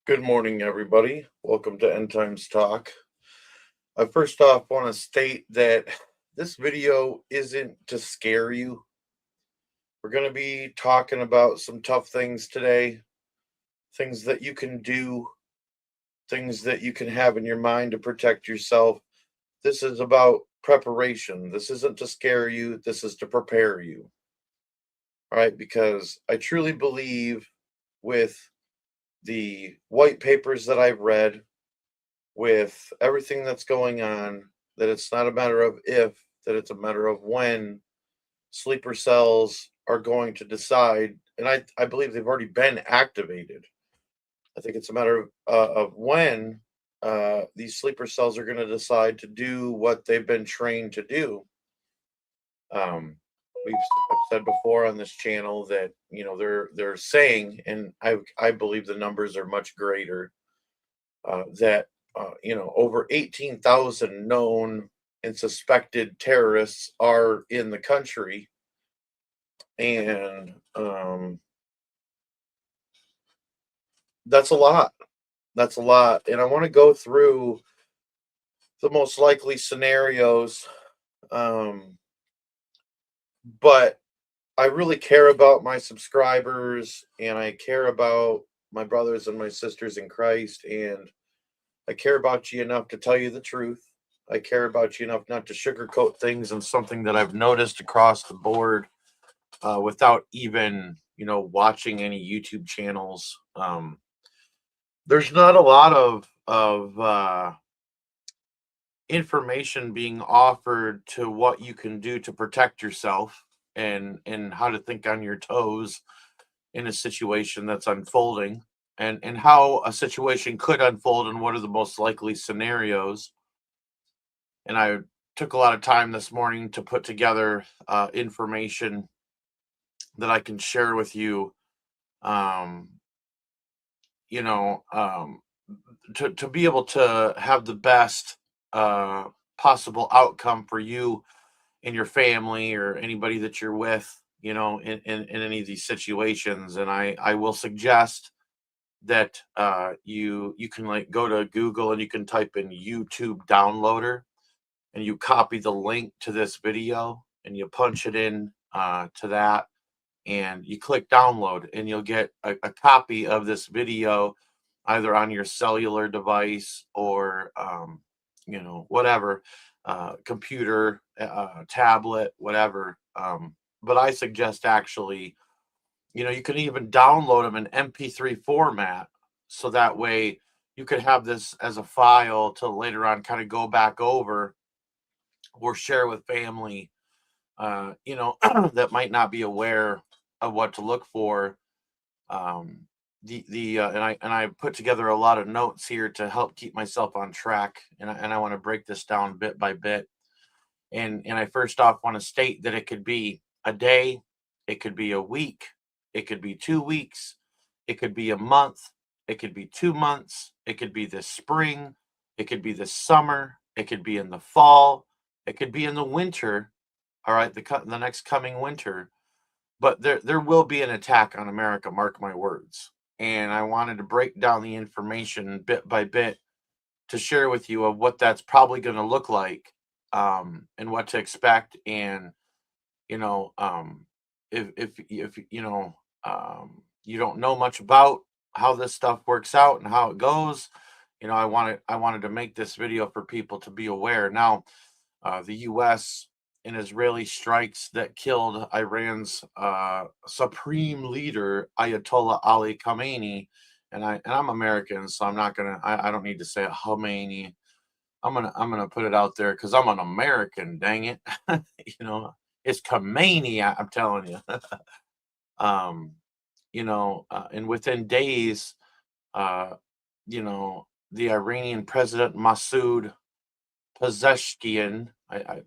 Good morning, everybody. Welcome to End Times Talk. I first off want to state that this video isn't to scare you. We're going to be talking about some tough things today, things that you can do, things that you can have in your mind to protect yourself. This is about preparation. This isn't to scare you, this is to prepare you. All right, because I truly believe with the white papers that I've read, with everything that's going on, that it's not a matter of if, that it's a matter of when sleeper cells are going to decide. And I believe they've already been activated. I think it's a matter of when these sleeper cells are going to decide to do what they've been trained to do. Um, I've said before on this channel that they're saying, and I believe the numbers are much greater, that over 18,000 known and suspected terrorists are in the country, and that's a lot. That's a lot, and I want to go through the most likely scenarios, um, but I really care about my subscribers, and I care about my brothers and my sisters in Christ, and I care about you enough to tell you the truth. I care about you enough not to sugarcoat things, and something that I've noticed across the board, without even, watching any YouTube channels. There's not a lot of information being offered to what you can do to protect yourself, and how to think on your toes in a situation that's unfolding, and how a situation could unfold, and what are the most likely scenarios. And I took a lot of time this morning to put together information that I can share with you. Um, you know, um, to be able to have the best uh, possible outcome for you and your family, or anybody that you're with, in any of these situations. And I will suggest that you can, like, go to Google and you can type in YouTube downloader, and you copy the link to this video and you punch it in to that, and you click download, and you'll get a copy of this video either on your cellular device, or whatever, computer, tablet, whatever. But I suggest, actually, you can even download them in MP3 format, so that way you could have this as a file to later on kind of go back over or share with family, that might not be aware of what to look for. Um, the and I put together a lot of notes here to help keep myself on track, and I want to break this down bit by bit. And I first off want to state that it could be a day, it could be a week, it could be 2 weeks, it could be a month, it could be 2 months, it could be this spring, it could be this summer, it could be in the fall, it could be in the winter. All right, the next coming winter. But there will be an attack on America, mark my words. And I wanted to break down the information bit by bit to share with you of what that's probably going to look like, and what to expect. And you know, if you don't know much about how this stuff works out and how it goes, I wanted to make this video for people to be aware. Now, the U.S. and Israeli strikes that killed Iran's supreme leader, Ayatollah Ali Khamenei, and I'm American, so I don't need to say it, Khomeini. I'm gonna put it out there because I'm an American. Dang it, it's Khamenei. I'm telling you. um, and within days, uh, the Iranian president Masoud Pezeshkian, I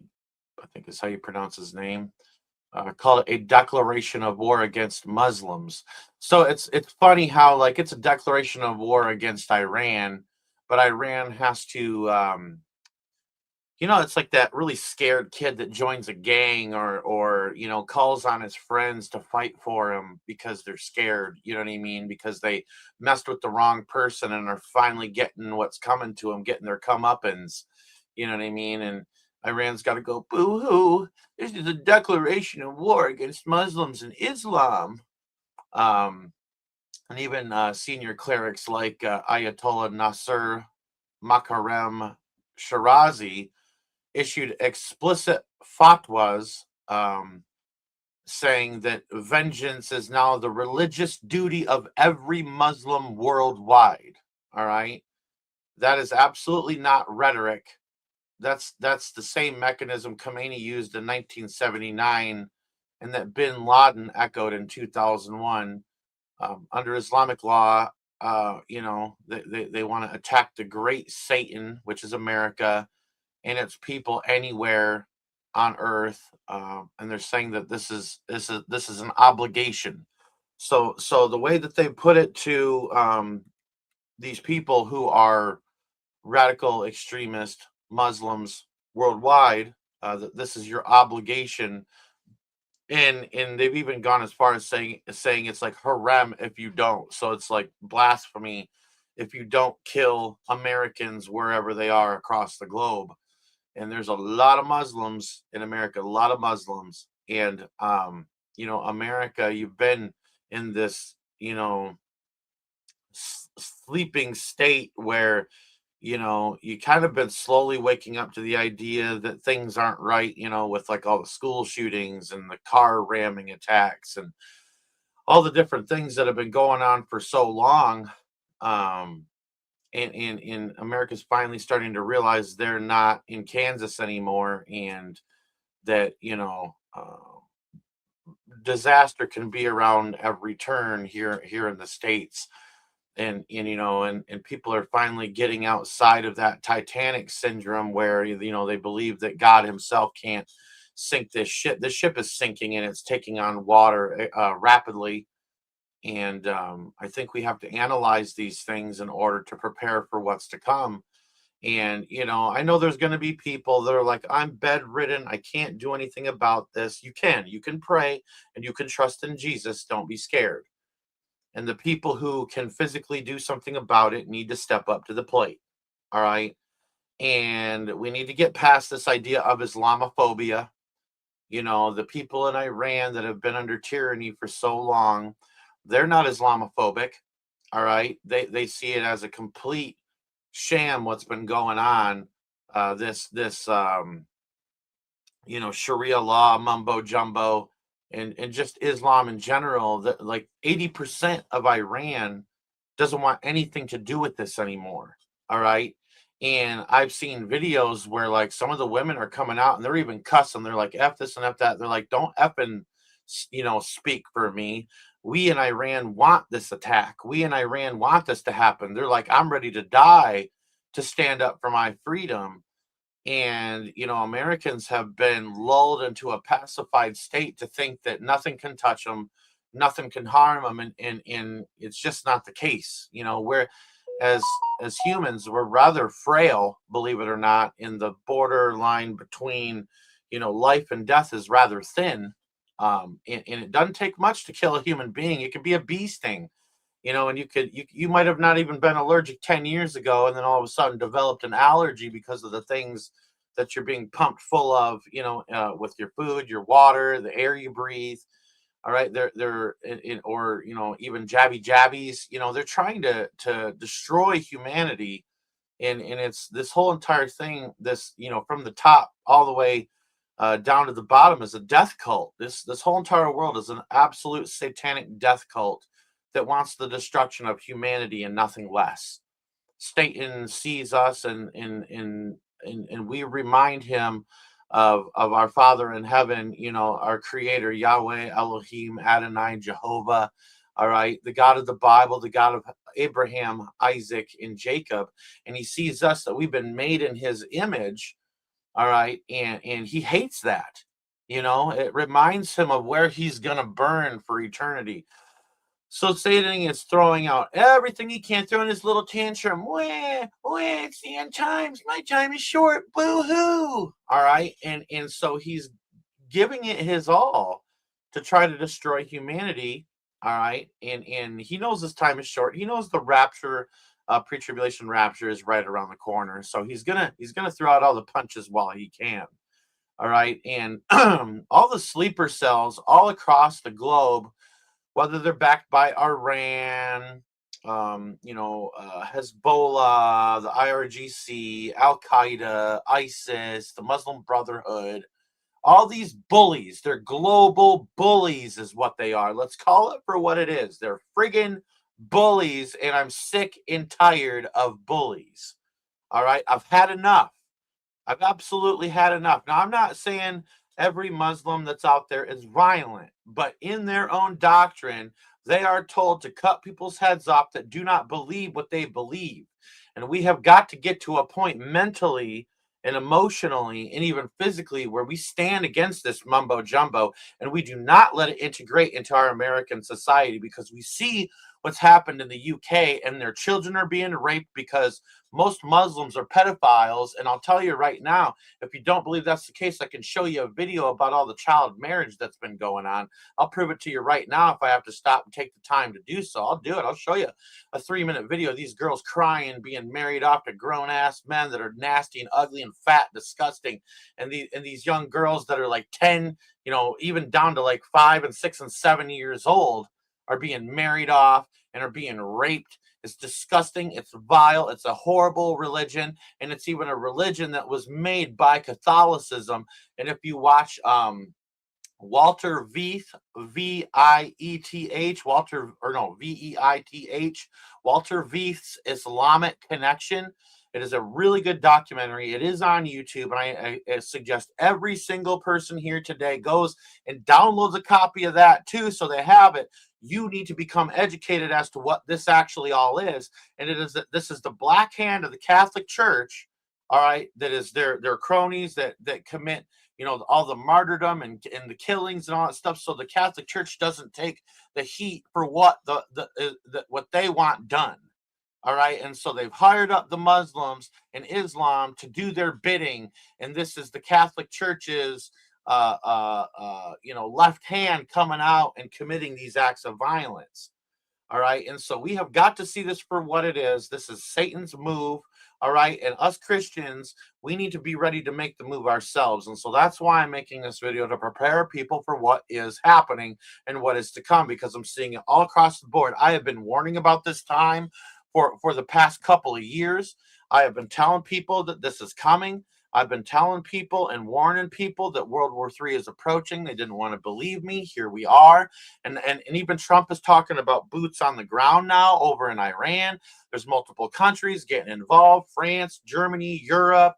think is how you pronounce his name, called it a declaration of war against Muslims. So it's funny how, like, it's a declaration of war against Iran, but Iran has to It's like that really scared kid that joins a gang, or calls on his friends to fight for him because they're scared, you know what I mean? Because they messed with the wrong person and are finally getting what's coming to them, getting their comeuppance, you know what I mean? And Iran's got to go, boo hoo. This is a declaration of war against Muslims and Islam. Um, and even senior clerics like Ayatollah Nasser Makarem Shirazi issued explicit fatwas, saying that vengeance is now the religious duty of every Muslim worldwide. All right. That is absolutely not rhetoric. That's the same mechanism Khomeini used in 1979 and that bin Laden echoed in 2001. Under Islamic law, they want to attack the great Satan, which is America, and its people anywhere on earth, and they're saying that this is an obligation. So the way that they put it to these people who are radical extremist Muslims worldwide, that this is your obligation, and they've even gone as far as saying it's like haram if you don't. So it's like blasphemy if you don't kill Americans wherever they are across the globe. And there's a lot of Muslims in America, a lot of Muslims. And America, you've been in this, sleeping state where you kind of been slowly waking up to the idea that things aren't right, with like all the school shootings and the car ramming attacks and all the different things that have been going on for so long. Um, and America's finally starting to realize they're not in Kansas anymore, and that disaster can be around every turn here in the states, and people are finally getting outside of that Titanic syndrome where they believe that God Himself can't sink this ship. This ship is sinking and it's taking on water rapidly, and I think we have to analyze these things in order to prepare for what's to come. And I know there's going to be people that are like, I'm bedridden, I can't do anything about this. You can pray and you can trust in Jesus. Don't be scared. And the people who can physically do something about it need to step up to the plate. All right. And we need to get past this idea of Islamophobia. The people in Iran that have been under tyranny for so long, they're not Islamophobic. All right. They see it as a complete sham what's been going on. This Sharia law mumbo jumbo, and just Islam in general, that like 80% of Iran doesn't want anything to do with this anymore. All right. And I've seen videos where like some of the women are coming out and they're even cussing. They're like, F this and F that. They're like, don't effing, speak for me. We in Iran want this attack. We in Iran want this to happen. They're like, I'm ready to die to stand up for my freedom. And Americans have been lulled into a pacified state to think that nothing can touch them, nothing can harm them, and it's just not the case. We're as humans, we're rather frail, believe it or not, in the borderline between life and death is rather thin. And it doesn't take much to kill a human being. It could be a bee sting, and you might have not even been allergic 10 years ago, and then all of a sudden developed an allergy because of the things that you're being pumped full of, with your food, your water, the air you breathe. All right. They're or even jabbies, they're trying to destroy humanity. And it's this whole entire thing, this from the top all the way down to the bottom, is a death cult. This whole entire world is an absolute satanic death cult that wants the destruction of humanity and nothing less. Satan sees us, and we remind him of our Father in heaven, our Creator, Yahweh, Elohim, Adonai, Jehovah. All right, the God of the Bible, the God of Abraham, Isaac, and Jacob, and He sees us that we've been made in His image. All right, and He hates that. It reminds Him of where He's gonna burn for eternity. So Satan is throwing out everything he can, throwing his little tantrum. Wah, wah, it's the end times. My time is short. Boo hoo. All right. And so he's giving it his all to try to destroy humanity. All right. And he knows his time is short. He knows the rapture, pre-tribulation rapture is right around the corner. So he's gonna throw out all the punches while he can. All right. And all the sleeper cells all across the globe, whether they're backed by Iran, Hezbollah, the IRGC, Al Qaeda, ISIS, the Muslim Brotherhood, all these bullies, they're global bullies, is what they are. Let's call it for what it is. They're friggin' bullies, and I'm sick and tired of bullies. All right, I've had enough. I've absolutely had enough. Now, I'm not saying every Muslim that's out there is violent, but in their own doctrine, they are told to cut people's heads off that do not believe what they believe. And we have got to get to a point mentally and emotionally and even physically where we stand against this mumbo jumbo and we do not let it integrate into our American society, because we see what's happened in the UK and their children are being raped because most Muslims are pedophiles. And I'll tell you right now, if you don't believe that's the case, I can show you a video about all the child marriage that's been going on. I'll prove it to you right now if I have to stop and take the time to do so. I'll do it. I'll show you a 3-minute video of these girls crying, being married off to grown-ass men that are nasty and ugly and fat, disgusting. And these young girls that are like 10, even down to like 5 and 6 and 7 years old are being married off and are being raped. It's disgusting. It's vile. It's a horrible religion. And it's even a religion that was made by Catholicism. And if you watch Walter Veith, Vieth, Veith, Walter Veith's Islamic Connection. It is a really good documentary. It is on YouTube, and I suggest every single person here today goes and downloads a copy of that too, so they have it. You need to become educated as to what this actually all is, and this is the black hand of the Catholic Church. All right, that is their cronies that commit all the martyrdom and the killings and all that stuff. So the Catholic Church doesn't take the heat for what what they want done. All right. And so they've hired up the Muslims and Islam to do their bidding. And this is the Catholic Church's, left hand coming out and committing these acts of violence. All right. And so we have got to see this for what it is. This is Satan's move. All right. And us Christians, we need to be ready to make the move ourselves. And so that's why I'm making this video, to prepare people for what is happening and what is to come, because I'm seeing it all across the board. I have been warning about this time for the past couple of years. I have been telling people that this is coming. I've been telling people and warning people that World War III is approaching. They didn't want to believe me. Here we are. And even Trump is talking about boots on the ground now over in Iran. There's multiple countries getting involved: France, Germany, Europe,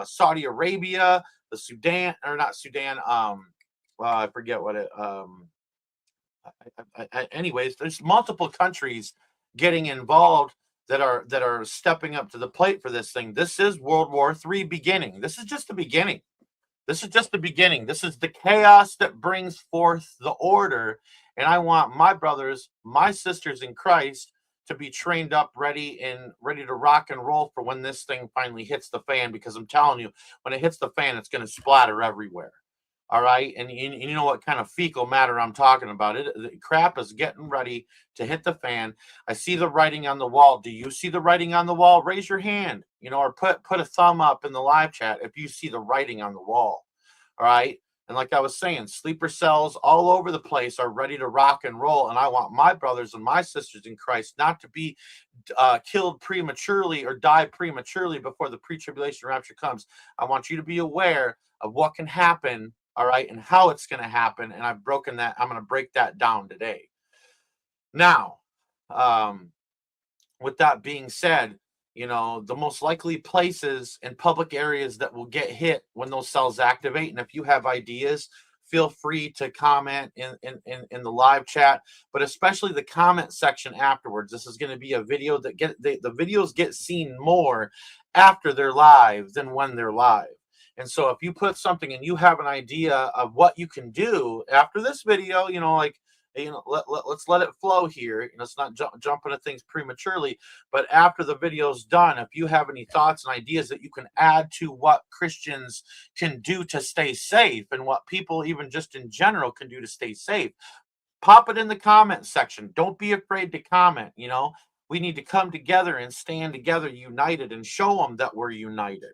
Saudi Arabia, the Sudan, or not Sudan. I forget what it. Anyways, there's multiple countries getting involved that are stepping up to the plate for this thing. This is World War III beginning. This is just the beginning. This is just the beginning. This is the chaos that brings forth the order. And I want my brothers, my sisters in Christ, to be trained up, ready to rock and roll for when this thing finally hits the fan. Because I'm telling you, when it hits the fan, it's going to splatter everywhere. All right. And you know what kind of fecal matter I'm talking about. The crap is getting ready to hit the fan. I see the writing on the wall. Do you see the writing on the wall? Raise your hand, or put a thumb up in the live chat if you see the writing on the wall. All right. And like I was saying, sleeper cells all over the place are ready to rock and roll. And I want my brothers and my sisters in Christ not to be killed prematurely or die prematurely before the pre-tribulation rapture comes. I want you to be aware of what can happen. All right. And how it's going to happen. And I've broken that. I'm going to break that down today. Now, with that being said, the most likely places and public areas that will get hit when those cells activate. And if you have ideas, feel free to comment in the live chat, but especially the comment section afterwards. This is going to be a video that the videos get seen more after they're live than when they're live. And so if you put something and you have an idea of what you can do after this video, like let's let it flow here. Let's not jump into things prematurely. But after the video's done, if you have any thoughts and ideas that you can add to what Christians can do to stay safe, and what people even just in general can do to stay safe, pop it in the comment section. Don't be afraid to comment. We need to come together and stand together united and show them that we're united.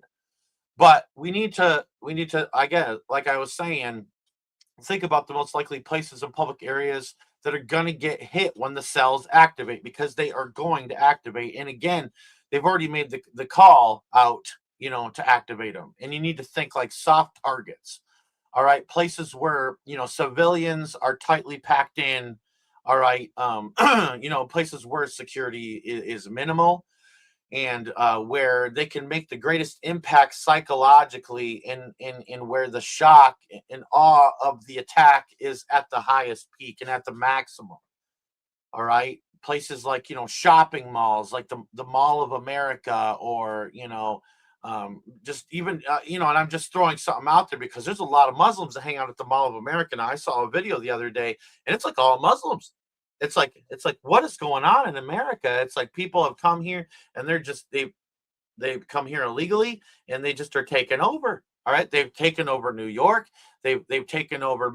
But we need to again, like I was saying, think about the most likely places in public areas that are going to get hit when the cells activate, because they are going to activate. And again, they've already made the call out, to activate them. And you need to think like soft targets. All right. Places where, civilians are tightly packed in. All right. Places where security is minimal, and where they can make the greatest impact psychologically, in where the shock and awe of the attack is at the highest peak and at the maximum. All right. Places like, shopping malls, like the Mall of America, or, just even, and I'm just throwing something out there because there's a lot of Muslims that hang out at the Mall of America. Now, I saw a video the other day, and it's like all Muslims. It's like what is going on in America? It's like people have come here, and they've come here illegally, and they just are taking over. All right, they've taken over New York. They've taken over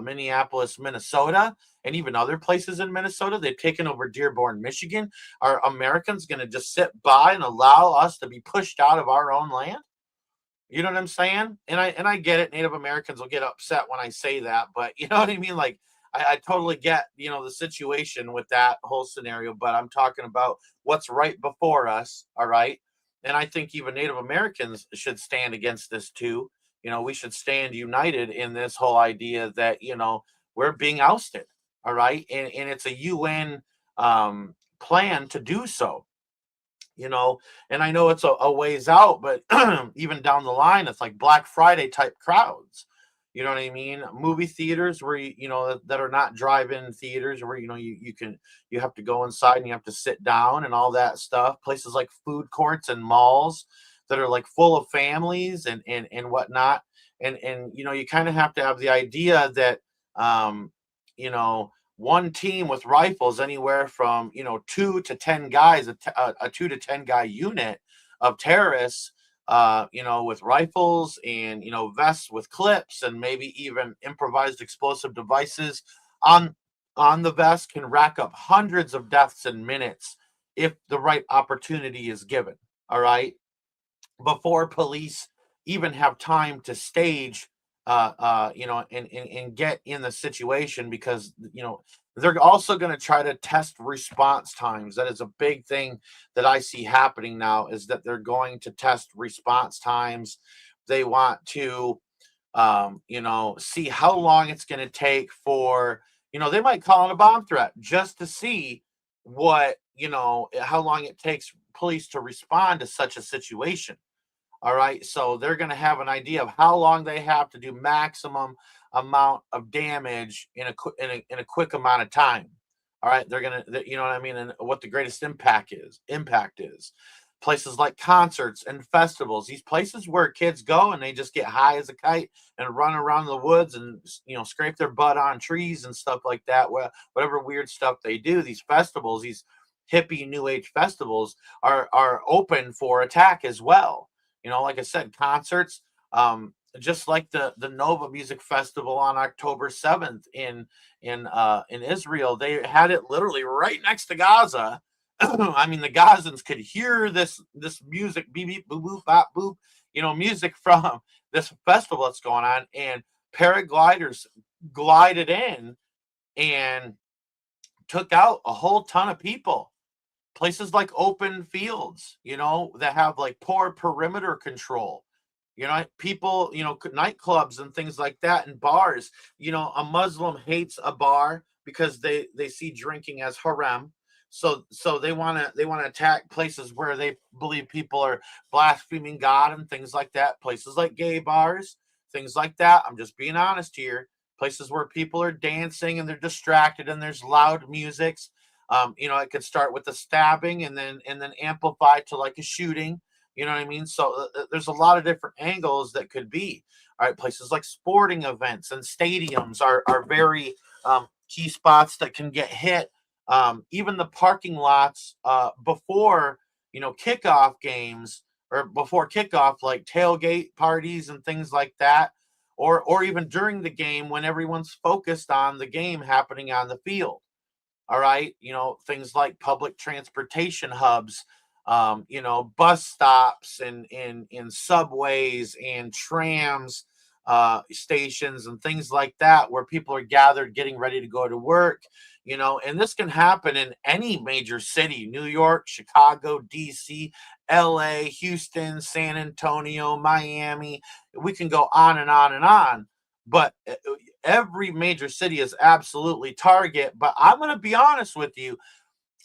Minneapolis, Minnesota, and even other places in Minnesota. They've taken over Dearborn, Michigan. Are Americans going to just sit by and allow us to be pushed out of our own land? You know what I'm saying? And I get it. Native Americans will get upset when I say that, but you know what I mean? Like, I totally get, the situation with that whole scenario, but I'm talking about what's right before us. All right. And I think even Native Americans should stand against this too. We should stand united in this whole idea that, we're being ousted. All right. And it's a UN plan to do so. And I know it's a ways out, but even down the line, it's like Black Friday type crowds. You know what I mean? Movie theaters where that are not drive-in theaters, where you have to go inside and you have to sit down and all that stuff. Places like food courts and malls that are like full of families and whatnot. And you kind of have to have the idea that um, you know one team with rifles, anywhere from 2 to 10 guys, a 2 to 10 guy unit of terrorists, with rifles and vests with clips and maybe even improvised explosive devices on the vest, can rack up hundreds of deaths in minutes if the right opportunity is given. All right, before police even have time to stage, and get in the situation, because they're also going to try to test response times. That is a big thing that I see happening now, is that they're going to test response times. They want to see how long it's going to take for, they might call it a bomb threat just to see how long it takes police to respond to such a situation. All right. So they're going to have an idea of how long they have to do maximum amount of damage in a quick amount of time. All right. They're going to, you know what I mean? And what the greatest impact is. Places like concerts and festivals, these places where kids go and they just get high as a kite and run around the woods and, scrape their butt on trees and stuff like that. Whatever weird stuff they do, these festivals, these hippie new age festivals are open for attack as well. Like I said, concerts, just like the Nova Music Festival on October 7th in Israel. They had it literally right next to Gaza. I mean, the Gazans could hear this music, beep beep boop boop bop boop, music from this festival that's going on, and paragliders glided in and took out a whole ton of people. Places like open fields, that have like poor perimeter control, people, nightclubs and things like that, and bars. A Muslim hates a bar because they see drinking as haram. So they want to attack places where they believe people are blaspheming God and things like that. Places like gay bars, things like that. I'm just being honest here. Places where people are dancing and they're distracted and there's loud musics. It could start with a stabbing and then amplify to like a shooting. You know what I mean? So there's a lot of different angles that could be. All right, places like sporting events and stadiums are very key spots that can get hit. Even the parking lots before kickoff games or before kickoff, like tailgate parties and things like that, or even during the game when everyone's focused on the game happening on the field. All right, things like public transportation hubs, bus stops and in subways and trams stations and things like that, where people are gathered getting ready to go to work. And this can happen in any major city: New York, Chicago, DC, LA, Houston, San Antonio, Miami. We can go on and on and on. But every major city is absolutely target. But I'm going to be honest with you.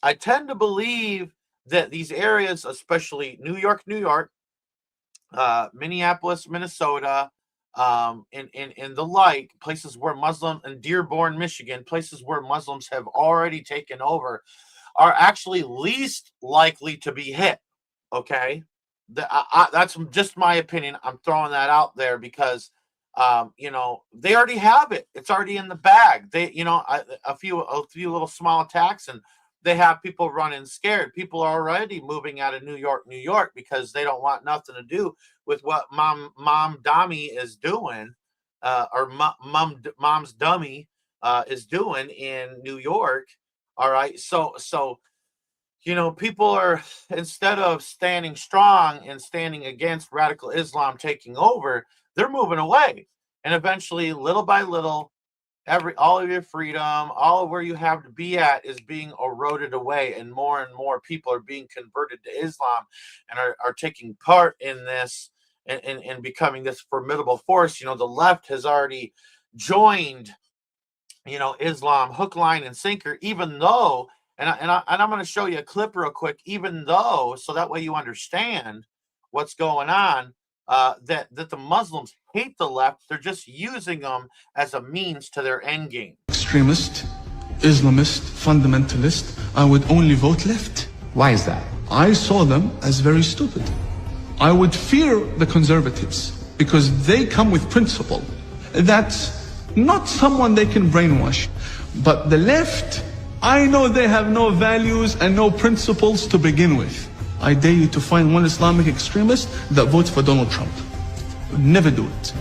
I tend to believe that these areas, especially New York, Minneapolis, Minnesota, and the like, places where Muslim, and Dearborn, Michigan, places where Muslims have already taken over, are actually least likely to be hit. Okay, that's just my opinion. I'm throwing that out there because they already have it. It's already in the bag. They, a few little small attacks, and they have people running scared. People are already moving out of New York, because they don't want nothing to do with what mom dummy is doing, or mom's dummy is doing in New York. All right, so people are, instead of standing strong and standing against radical Islam taking over, they're moving away. And eventually, little by little, all of your freedom, all of where you have to be at, is being eroded away, and more people are being converted to Islam and are taking part in this, and becoming this formidable force. The left has already joined Islam hook, line, and sinker, even though, and I'm going to show you a clip real quick, even though, so that way you understand what's going on, that the Muslims hate the left. They're just using them as a means to their end game. Extremist, Islamist, fundamentalist, I would only vote left. Why is that? I saw them as very stupid. I would fear the conservatives because they come with principle. That's not someone they can brainwash. But the left, I know they have no values and no principles to begin with. I dare you to find one Islamic extremist that votes for Donald Trump. Never do it.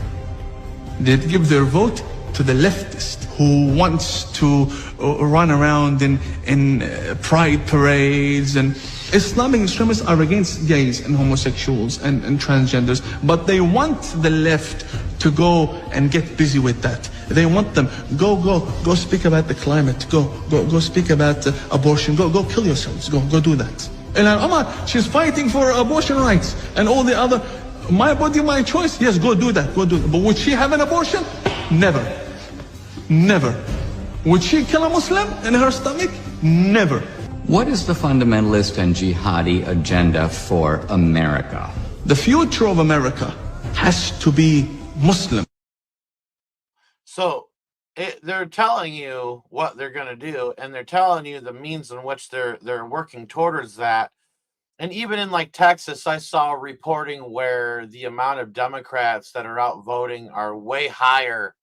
They'd give their vote to the leftist who wants to run around in pride parades. And Islamic extremists are against gays and homosexuals and transgenders, but they want the left to go and get busy with that. They want them, go speak about the climate, go speak about abortion, go kill yourselves, go do that. And Omar, she's fighting for abortion rights and all the other, my body, my choice. Yes, go do that. But would she have an abortion? Never. Would she kill a Muslim in her stomach? Never. What is the fundamentalist and jihadi agenda for America? The future of America has to be Muslim. So they're telling you what they're going to do, and they're telling you the means in which they're working towards that. And even in like Texas, I saw reporting where the amount of Democrats that are out voting are way higher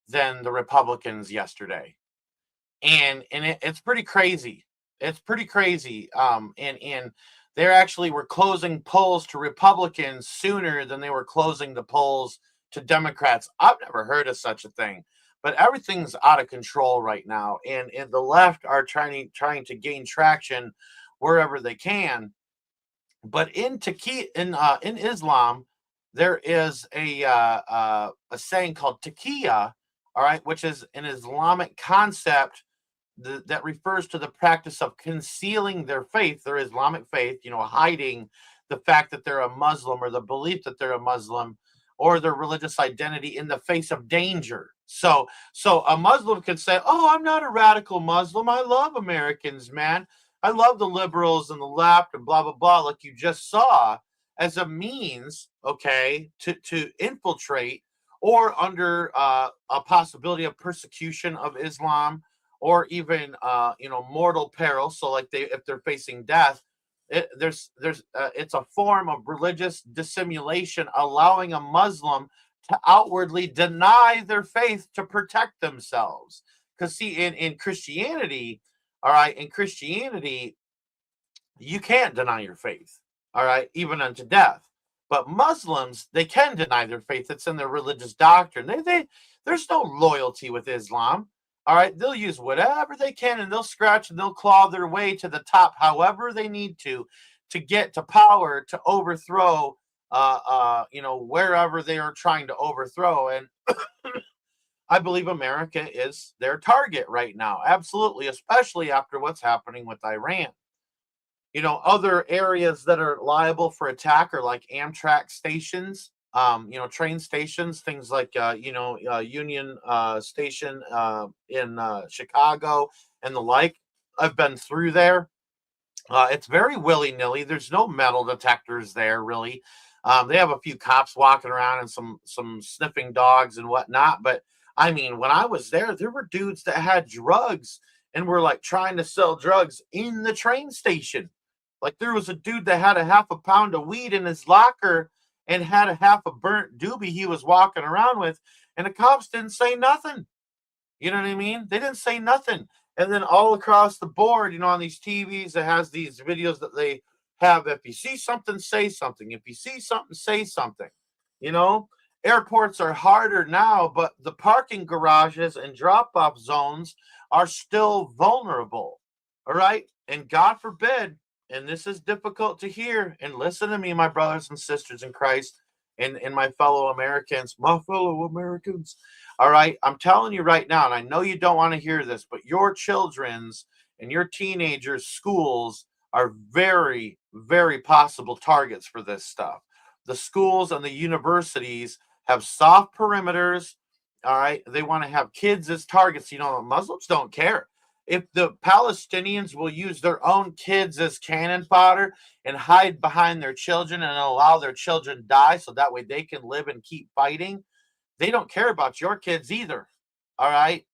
than the Republicans yesterday. And it's pretty crazy. It's pretty crazy. And they actually were closing polls to Republicans sooner than they were closing the polls to Democrats. I've never heard of such a thing. But everything's out of control right now, and the left are trying to gain traction wherever they can. But in Islam, there is a saying called taqiyya, all right, which is an Islamic concept that refers to the practice of concealing their faith, their Islamic faith, hiding the fact that they're a Muslim, or the belief that they're a Muslim, or their religious identity in the face of danger. So a Muslim can say, "Oh, I'm not a radical Muslim. I love Americans, man. I love the liberals and the left and blah, blah, blah," like you just saw, as a means, okay, to infiltrate, or under a possibility of persecution of Islam, or even mortal peril. So like if they're facing death, it's a form of religious dissimulation, allowing a Muslim to outwardly deny their faith to protect themselves. Because see, in Christianity, all right, in Christianity, you can't deny your faith, all right, even unto death. But Muslims, they can deny their faith. It's in their religious doctrine. There's no loyalty with Islam. All right, they'll use whatever they can, and they'll scratch and they'll claw their way to the top, however they need to get to power to overthrow, wherever they are trying to overthrow. And I believe America is their target right now, absolutely, especially after what's happening with Iran. Other areas that are liable for attack are like Amtrak stations, train stations, things like, Union Station in Chicago and the like. I've been through there. It's very willy-nilly. There's no metal detectors there, really. They have a few cops walking around and some sniffing dogs and whatnot. But I mean, when I was there were dudes that had drugs and were like trying to sell drugs in the train station. Like there was a dude that had a half a pound of weed in his locker and had a half a burnt doobie he was walking around with, and the cops didn't say nothing. You know what I mean? They didn't say nothing. And then all across the board, on these TVs, it has these videos that they have. If you see something, say something. If you see something, say something. Airports are harder now, but the parking garages and drop-off zones are still vulnerable. All right? And God forbid, and this is difficult to hear, and listen to me, my brothers and sisters in Christ, and my fellow Americans, all right, I'm telling you right now, and I know you don't want to hear this, but your children's and your teenagers' schools are very, very possible targets for this stuff. The schools and the universities have soft perimeters, all right? They want to have kids as targets. Muslims don't care. If the Palestinians will use their own kids as cannon fodder and hide behind their children and allow their children die so that way they can live and keep fighting, they don't care about your kids either. All right?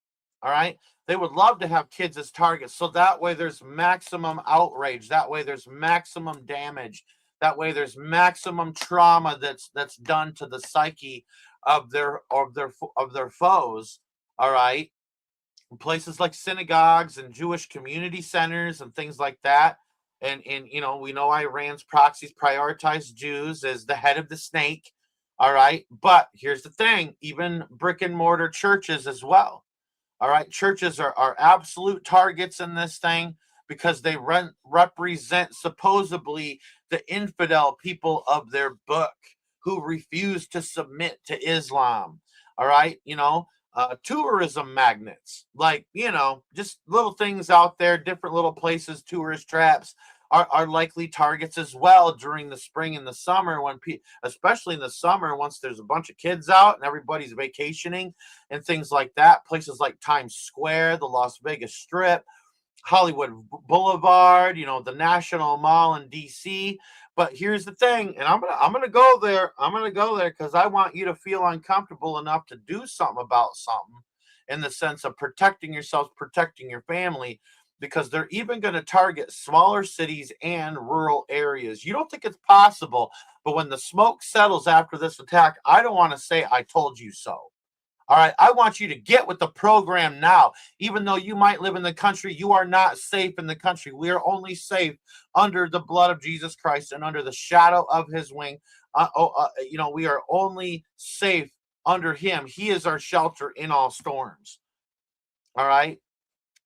All right? They would love to have kids as targets so that way there's maximum outrage. That way there's maximum damage. That way there's maximum trauma that's done to the psyche of their foes. All right? Places like synagogues and Jewish community centers and things like that. And we know Iran's proxies prioritize Jews as the head of the snake. All right. But here's the thing, even brick and mortar churches as well. All right. Churches are absolute targets in this thing because they represent supposedly the infidel people of their book who refuse to submit to Islam. All right. Tourism magnets, like, just little things out there, different little places, tourist traps are likely targets as well during the spring and the summer when especially in the summer, once there's a bunch of kids out and everybody's vacationing and things like that. Places like Times Square, the Las Vegas Strip, Hollywood Boulevard, the National Mall in DC. But here's the thing, and I'm gonna go there. I'm gonna go there because I want you to feel uncomfortable enough to do something about something, in the sense of protecting yourselves, protecting your family, because they're even going to target smaller cities and rural areas. You don't think it's possible, but when the smoke settles after this attack, I don't want to say I told you so. All right, I want you to get with the program now. Even though you might live in the country, you are not safe in the country. We are only safe under the blood of Jesus Christ and under the shadow of his wing. We are only safe under him. He is our shelter in all storms. All right,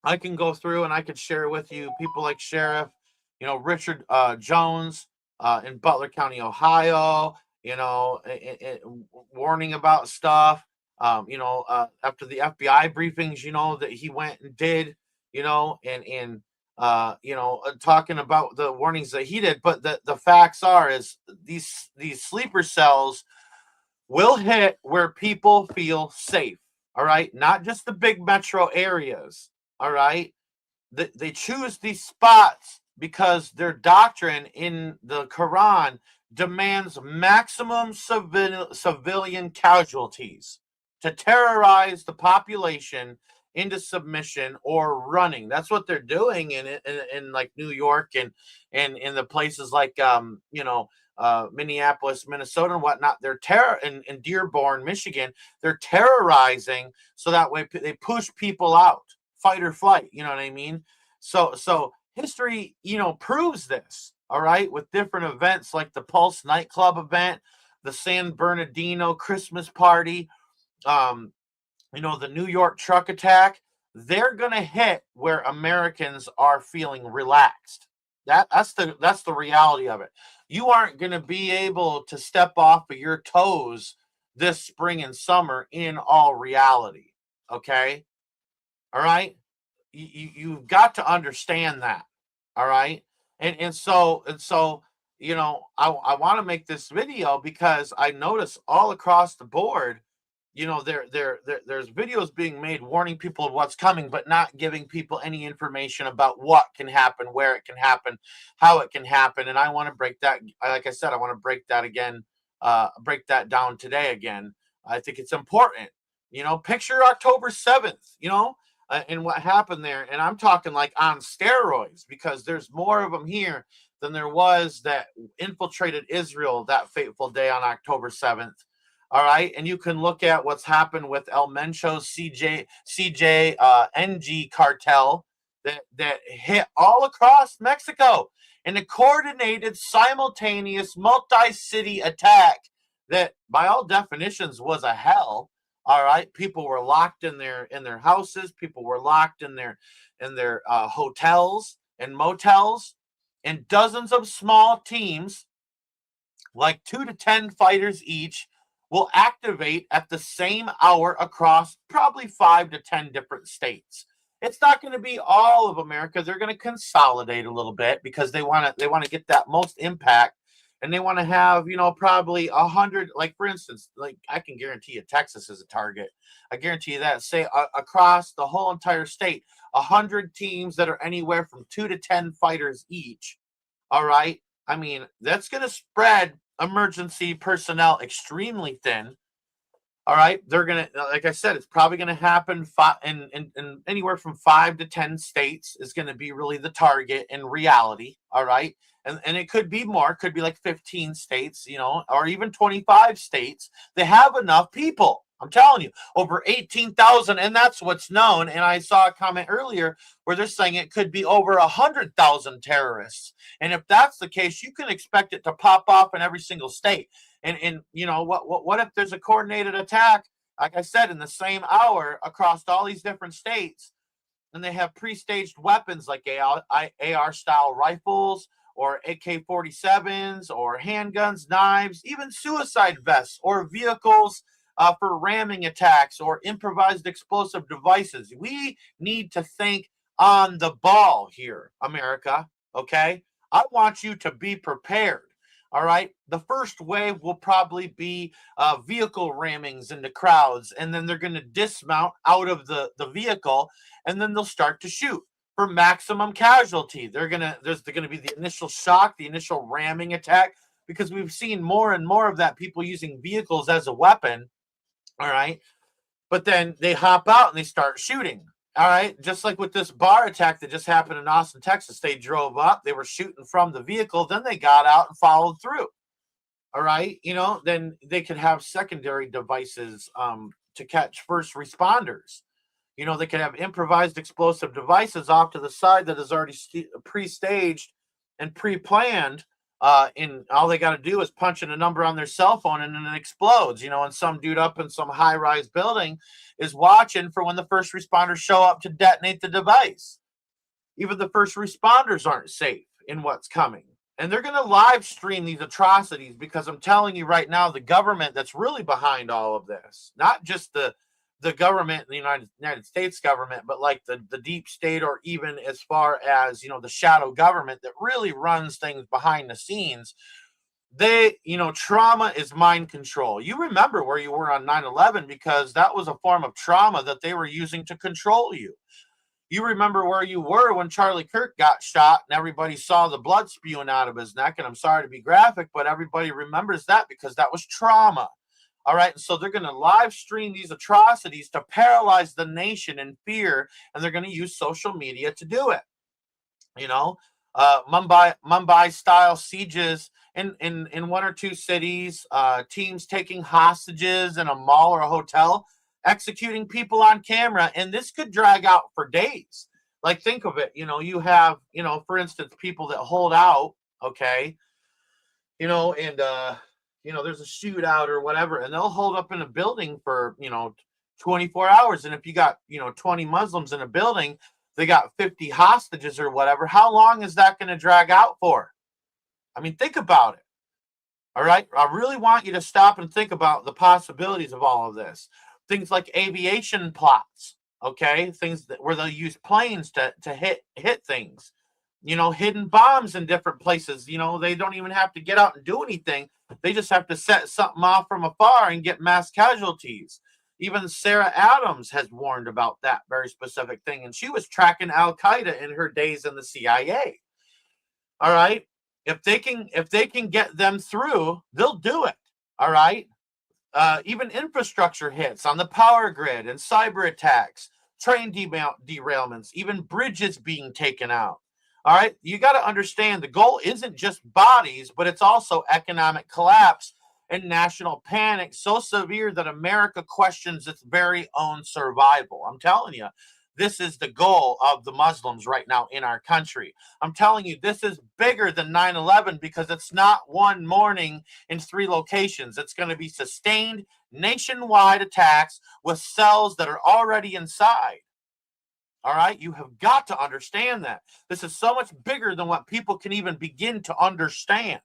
I can go through and I could share with you people like Sheriff, Richard Jones in Butler County, Ohio, warning about stuff. After the FBI briefings, that he went and did, talking about the warnings that he did. But the facts is these sleeper cells will hit where people feel safe. All right. Not just the big metro areas. All right. They choose these spots because their doctrine in the Quran demands maximum civilian casualties to terrorize the population into submission or running. That's what they're doing in like New York and in the places like Minneapolis, Minnesota, and whatnot. They're in Dearborn, Michigan. They're terrorizing so that way they push people out, fight or flight. You know what I mean? So history, proves this. All right, with different events like the Pulse nightclub event, the San Bernardino Christmas party, the New York truck attack. They're gonna hit where Americans are feeling relaxed. That's the reality of it. You aren't gonna be able to step off of your toes this spring and summer in all reality. Okay, all right. You've got to understand that. All right. And so I want to make this video because I notice all across the board, there's videos being made warning people of what's coming, but not giving people any information about what can happen, where it can happen, how it can happen. And I want to break that. Like I said, I want to break that again, break that down today again. I think it's important. Picture October 7th, and what happened there. And I'm talking like on steroids, because there's more of them here than there was that infiltrated Israel that fateful day on October 7th. All right. And you can look at what's happened with El Mencho's NG cartel that hit all across Mexico in a coordinated, simultaneous, multi-city attack that by all definitions was a hell. All right. People were locked in their houses. People were locked in their hotels and motels, and dozens of small teams, like 2 to 10 fighters each, will activate at the same hour across probably 5 to 10 different states. It's not going to be all of America. They're going to consolidate a little bit because they want to get that most impact, and they want to have, probably 100. Like, for instance, like I can guarantee you Texas is a target. I guarantee you that. Say across the whole entire state, 100 teams that are anywhere from 2 to 10 fighters each. All right. I mean, that's going to spread emergency personnel extremely thin. All right. They're going to, like I said, it's probably going to happen in anywhere from 5 to 10 states is going to be really the target in reality. All right. And it could be more, could be like 15 states, or even 25 states. They have enough people. I'm telling you, over 18,000, and that's what's known. And I saw a comment earlier where they're saying it could be over 100,000 terrorists. And if that's the case, you can expect it to pop off in every single state. And what if there's a coordinated attack, like I said, in the same hour across all these different states, and they have pre-staged weapons like AR style rifles or AK-47s or handguns, knives, even suicide vests or vehicles for ramming attacks or improvised explosive devices. We need to think on the ball here, America. Okay. I want you to be prepared. All right. The first wave will probably be vehicle rammings into crowds, and then they're going to dismount out of the vehicle, and then they'll start to shoot for maximum casualty. There's going to be the initial shock, the initial ramming attack, because we've seen more and more of that, people using vehicles as a weapon. All right. But then they hop out and they start shooting. All right. Just like with this bar attack that just happened in Austin, Texas. They drove up, they were shooting from the vehicle, then they got out and followed through. All right. Then they could have secondary devices to catch first responders. They could have improvised explosive devices off to the side that is already pre-staged and pre-planned. And all they got to do is punch in a number on their cell phone and then it explodes, and some dude up in some high-rise building is watching for when the first responders show up to detonate the device. Even the first responders aren't safe in what's coming. And they're going to live stream these atrocities because I'm telling you right now, the government that's really behind all of this, not just the government, the United States government, but like the deep state, or even as far as, the shadow government that really runs things behind the scenes. They, trauma is mind control. You remember where you were on 9/11 because that was a form of trauma that they were using to control you. You remember where you were when Charlie Kirk got shot and everybody saw the blood spewing out of his neck. And I'm sorry to be graphic, but everybody remembers that because that was trauma. All right. So they're going to live stream these atrocities to paralyze the nation in fear, and they're going to use social media to do it. You know, Mumbai style sieges in one or two cities, teams taking hostages in a mall or a hotel, executing people on camera, and this could drag out for days. Like, think of it. You have, for instance, people that hold out. Okay, and there's a shootout or whatever, and they'll hold up in a building for 24 hours. And if you got 20 Muslims in a building, they got 50 hostages or whatever. How long is that going to drag out for? I mean, think about it. All right, I really want you to stop and think about the possibilities of all of this. Things like aviation plots, okay, things where they'll use planes to hit things. Hidden bombs in different places. They don't even have to get out and do anything. They just have to set something off from afar and get mass casualties. Even Sarah Adams has warned about that very specific thing, and she was tracking Al Qaeda in her days in the CIA. All right, if they can get them through, they'll do it. All right, even infrastructure hits on the power grid and cyber attacks, train derailments, even bridges being taken out. All right, you got to understand the goal isn't just bodies, but it's also economic collapse and national panic so severe that America questions its very own survival. I'm telling you, this is the goal of the Muslims right now in our country. I'm telling you, this is bigger than 9/11 because it's not one morning in 3 locations. It's going to be sustained nationwide attacks with cells that are already inside. All right, you have got to understand that. This is so much bigger than what people can even begin to understand.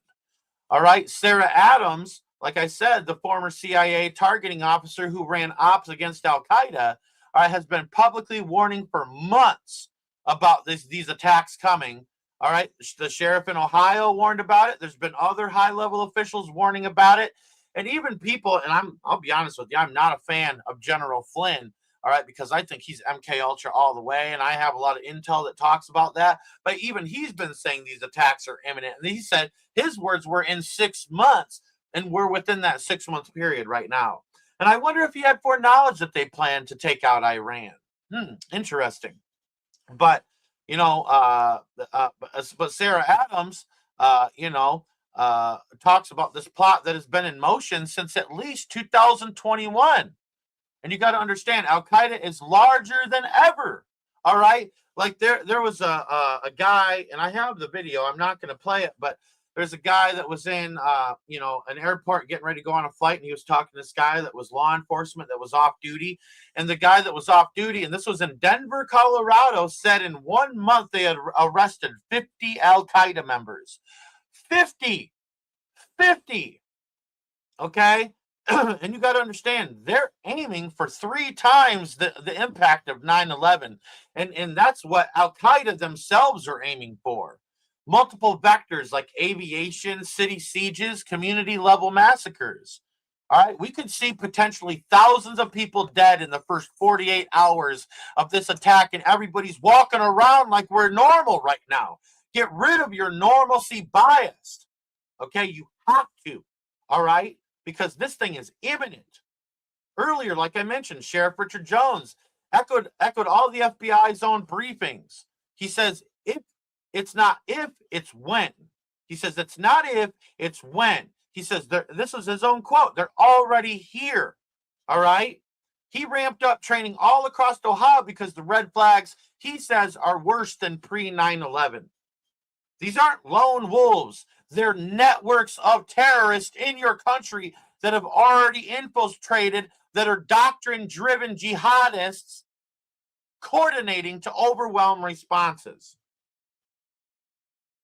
All right, Sarah Adams, like I said, the former CIA targeting officer who ran ops against Al Qaeda, has been publicly warning for months about these attacks coming. All right, the sheriff in Ohio warned about it. There's been other high-level officials warning about it, and even people. And I'll be honest with you, I'm not a fan of General Flynn. All right, because I think he's MK Ultra all the way, and I have a lot of intel that talks about that. But even he's been saying these attacks are imminent, and he said his words were in 6 months, and we're within that 6-month period right now. And I wonder if he had foreknowledge that they planned to take out Iran. Interesting. But but Sarah Adams, talks about this plot that has been in motion since at least 2021. And you got to understand, Al Qaeda is larger than ever. All right, like there was a guy, and I have the video. I'm not going to play it, but there's a guy that was in an airport getting ready to go on a flight, and he was talking to this guy that was law enforcement that was off duty, and the guy that was off duty, and this was in Denver, Colorado, said in 1 month they had arrested 50 Al Qaeda members. 50. Okay. And you got to understand, they're aiming for 3 times the impact of 9/11. And that's what Al Qaeda themselves are aiming for. Multiple vectors like aviation, city sieges, community level massacres. All right, we could see potentially thousands of people dead in the first 48 hours of this attack, and everybody's walking around like we're normal right now. Get rid of your normalcy bias. Okay, you have to. All right. Because this thing is imminent. Earlier, like I mentioned, Sheriff Richard Jones echoed all the FBI's own briefings. He says, it's when. He says, it's not if, it's when. He says, this is his own quote, they're already here. All right? He ramped up training all across Ohio because the red flags, he says, are worse than pre-9/11. These aren't lone wolves. They're networks of terrorists in your country that have already infiltrated, that are doctrine-driven jihadists coordinating to overwhelm responses.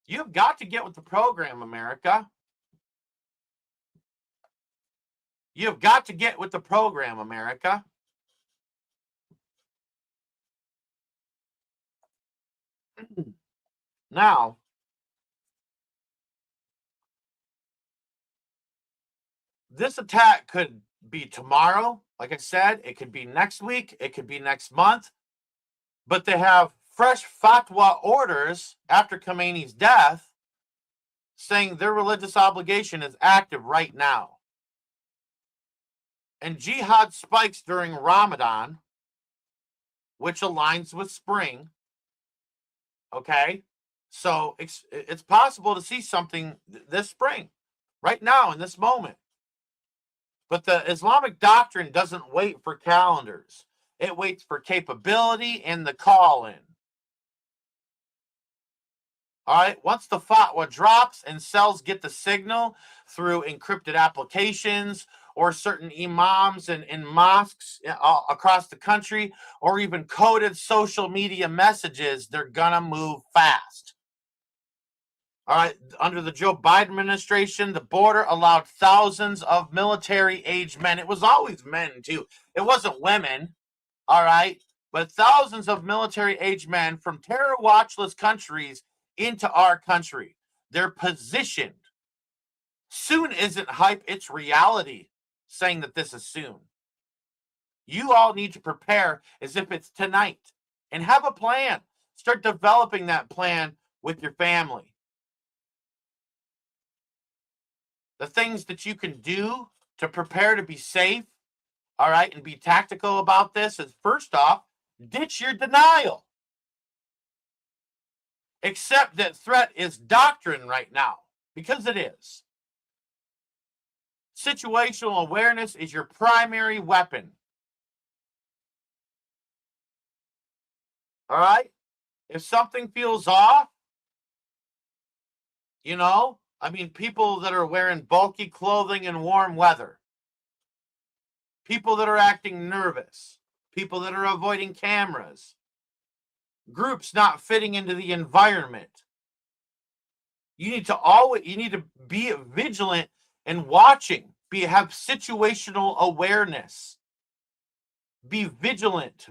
You've got to get with the program, America. You've got to get with the program, America. Now, this attack could be tomorrow. Like I said, it could be next week. It could be next month. But they have fresh fatwa orders after Khomeini's death saying their religious obligation is active right now. And jihad spikes during Ramadan, which aligns with spring. Okay? So it's possible to see something this spring, right now in this moment. But the Islamic doctrine doesn't wait for calendars. It waits for capability and the call-in. All right, once the fatwa drops and cells get the signal through encrypted applications or certain imams in mosques across the country, or even coded social media messages, they're gonna move fast. All right, under the Joe Biden administration, the border allowed thousands of military-age men. It was always men, too. It wasn't women, all right? But thousands of military-age men from terror watchless countries into our country. They're positioned. Soon isn't hype, it's reality, saying that this is soon. You all need to prepare as if it's tonight and have a plan. Start developing that plan with your family. The things that you can do to prepare to be safe, all right, and be tactical about this is, first off, ditch your denial. Accept that threat is doctrine right now, because it is. Situational awareness is your primary weapon. All right? If something feels off, people that are wearing bulky clothing in warm weather, people that are acting nervous, people that are avoiding cameras, groups not fitting into the environment. You need to be vigilant and watching. Have situational awareness. Be vigilant.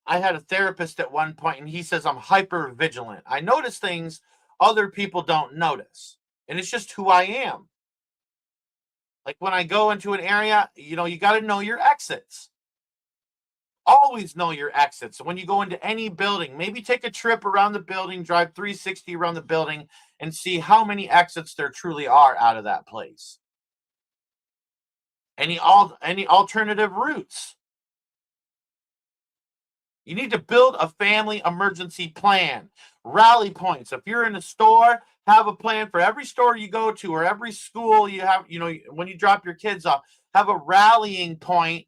I had a therapist at one point, and he says I'm hyper vigilant. I notice things other people don't notice, and it's just who I am. Like when I go into an area, you got to know your exits. Always know your exits. When you go into any building, maybe take a trip around the building, drive 360 around the building, and see how many exits there truly are out of that place. Any alternative routes. You need to build a family emergency plan. Rally points. If you're in a store, have a plan for every store you go to or every school you have, when you drop your kids off, have a rallying point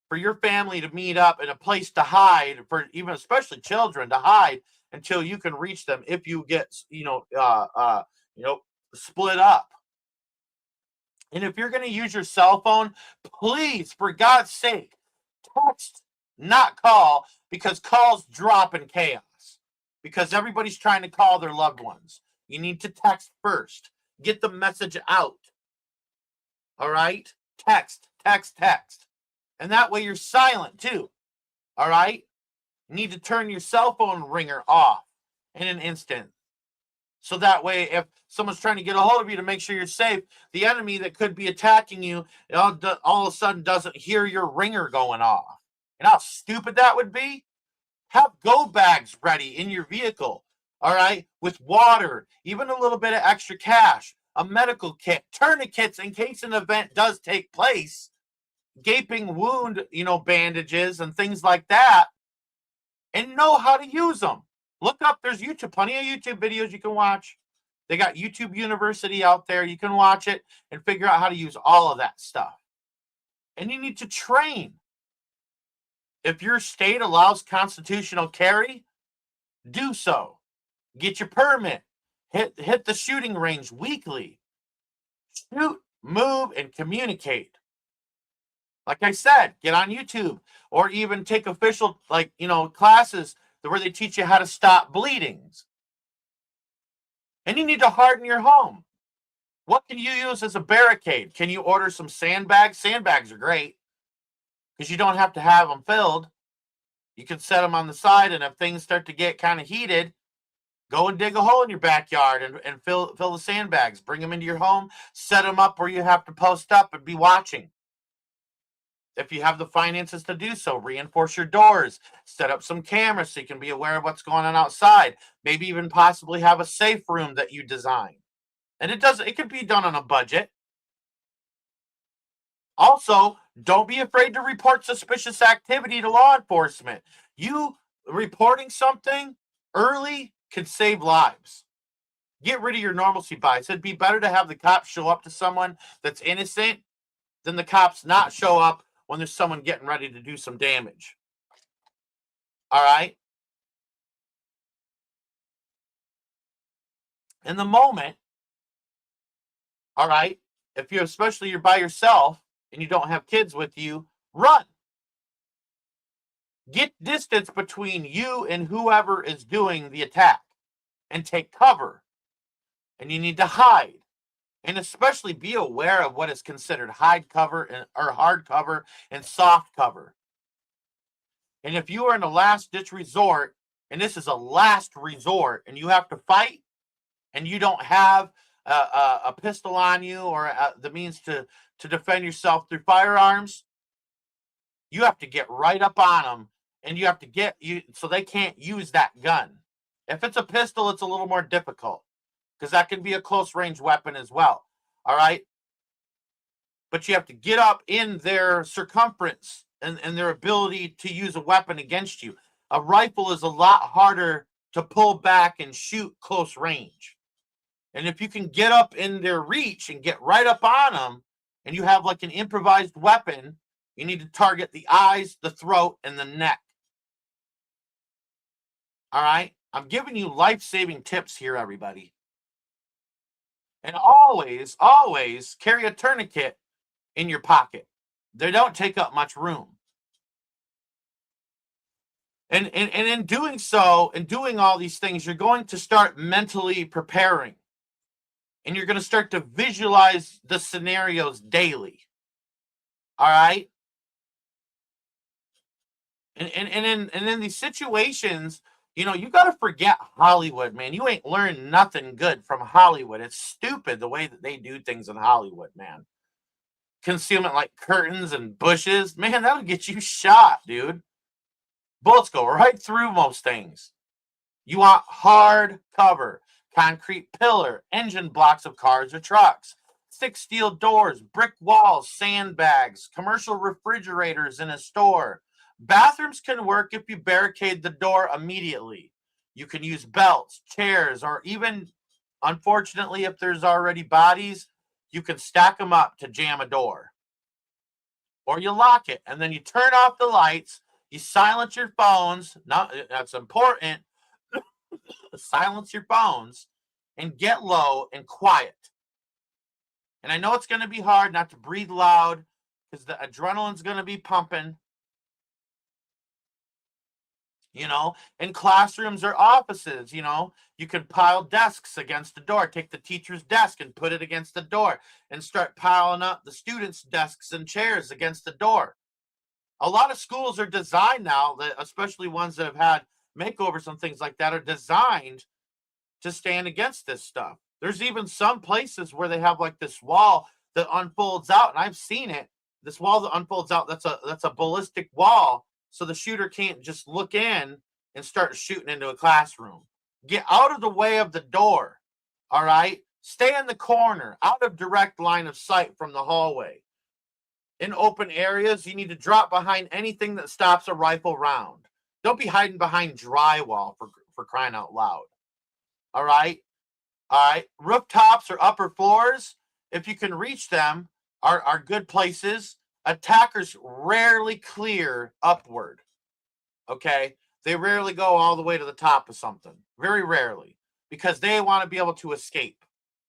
for your family to meet up and a place to hide, for even especially children to hide until you can reach them if you get split up. And if you're going to use your cell phone, please, for God's sake, text, not call, because calls drop in chaos because everybody's trying to call their loved ones. You need to text first. Get the message out. All right? Text. And that way you're silent too. All right? You need to turn your cell phone ringer off in an instant. So that way, if someone's trying to get a hold of you to make sure you're safe, the enemy that could be attacking you all of a sudden doesn't hear your ringer going off. And how stupid that would be? Have go bags ready in your vehicle, all right, with water, even a little bit of extra cash, a medical kit, tourniquets in case an event does take place, gaping wound, bandages and things like that, and know how to use them. Look up, there's plenty of YouTube videos you can watch. They got YouTube University out there. You can watch it and figure out how to use all of that stuff. And you need to train. If your state allows constitutional carry, do so. Get your permit. Hit the shooting range weekly. Shoot, move, and communicate. Like I said, get on YouTube or even take official, classes where they teach you how to stop bleedings. And you need to harden your home. What can you use as a barricade? Can you order some sandbags? Sandbags are great because you don't have to have them filled. You can set them on the side, and if things start to get kind of heated, go and dig a hole in your backyard and fill the sandbags. Bring them into your home, set them up where you have to post up and be watching. If you have the finances to do so, reinforce your doors, set up some cameras so you can be aware of what's going on outside. Maybe even possibly have a safe room that you design. And it could be done on a budget. Also, don't be afraid to report suspicious activity to law enforcement. You reporting something early can save lives. Get rid of your normalcy bias. It'd be better to have the cops show up to someone that's innocent than the cops not show up when there's someone getting ready to do some damage. All right? In the moment, all right, if you're especially you're by yourself and you don't have kids with you, run. Get distance between you and whoever is doing the attack and take cover. And you need to hide. And especially be aware of what is considered hide cover or hard cover and soft cover. And if you are in a last ditch resort, and this is a last resort, and you have to fight, and you don't have a pistol on you or the means to defend yourself through firearms, you have to get right up on them, and you have to get you so they can't use that gun. If it's a pistol, it's a little more difficult because that can be a close range weapon as well. All right. But you have to get up in their circumference and their ability to use a weapon against you. A rifle is a lot harder to pull back and shoot close range. And if you can get up in their reach and get right up on them, and you have like an improvised weapon, you need to target the eyes, the throat, and the neck. All right? I'm giving you life-saving tips here, everybody. And always, always carry a tourniquet in your pocket. They don't take up much room. And in doing so, and doing all these things, you're going to start mentally preparing. And you're going to start to visualize the scenarios daily. All right? And in these situations, you know, you got to forget Hollywood, man. You ain't learned nothing good from Hollywood. It's stupid the way that they do things in Hollywood, man. Concealment like curtains and bushes. Man, that'll get you shot, dude. Bullets go right through most things. You want hard cover, concrete pillar, engine blocks of cars or trucks, thick steel doors, brick walls, sandbags, commercial refrigerators in a store. Bathrooms can work if you barricade the door immediately. You can use belts, chairs, or even, unfortunately, if there's already bodies, you can stack them up to jam a door. Or you lock it, and then you turn off the lights, you silence your phones. Now, that's important. Silence your phones and get low and quiet. And I know it's going to be hard not to breathe loud because the adrenaline's going to be pumping. You know, in classrooms or offices, you know, you can pile desks against the door. Take the teacher's desk and put it against the door and start piling up the students' desks and chairs against the door. A lot of schools are designed now, that especially ones that have had makeovers and things like that, are designed to stand against this stuff. There's even some places where they have like this wall that unfolds out, and I've seen it. This wall that unfolds out, that's a ballistic wall, so the shooter can't just look in and start shooting into a classroom. Get out of the way of the door, all right? Stay in the corner, out of direct line of sight from the hallway. In open areas, you need to drop behind anything that stops a rifle round. Don't be hiding behind drywall for crying out loud. All right? All right. Rooftops or upper floors, if you can reach them, are good places. Attackers rarely clear upward. Okay? They rarely go all the way to the top of something. Very rarely. Because they want to be able to escape.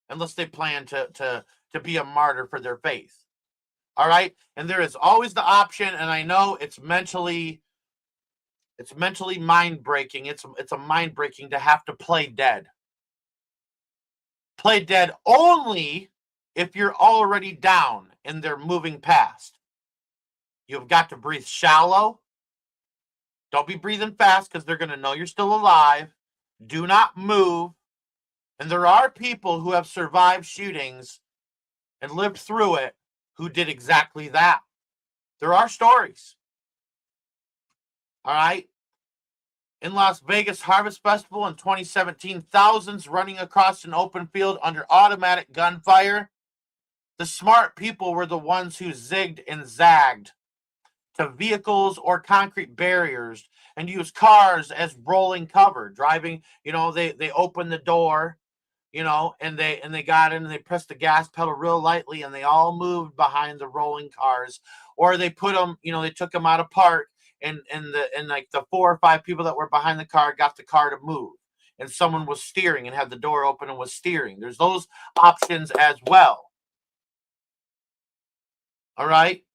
Unless they plan to be a martyr for their faith. All right? And there is always the option, and I know it's mentally mind-breaking. It's a mind-breaking to have to play dead. Play dead only if you're already down and they're moving past. You've got to breathe shallow. Don't be breathing fast because they're going to know you're still alive. Do not move. And there are people who have survived shootings and lived through it who did exactly that. There are stories. All right? In Las Vegas Harvest Festival in 2017, thousands running across an open field under automatic gunfire. The smart people were the ones who zigged and zagged to vehicles or concrete barriers and used cars as rolling cover. Driving, they opened the door, and they got in and they pressed the gas pedal real lightly and they all moved behind the rolling cars. Or they put them, they took them out of park, and like the 4 or 5 people that were behind the car got the car to move, and someone was steering and had the door open and was steering. There's those options as well. All right.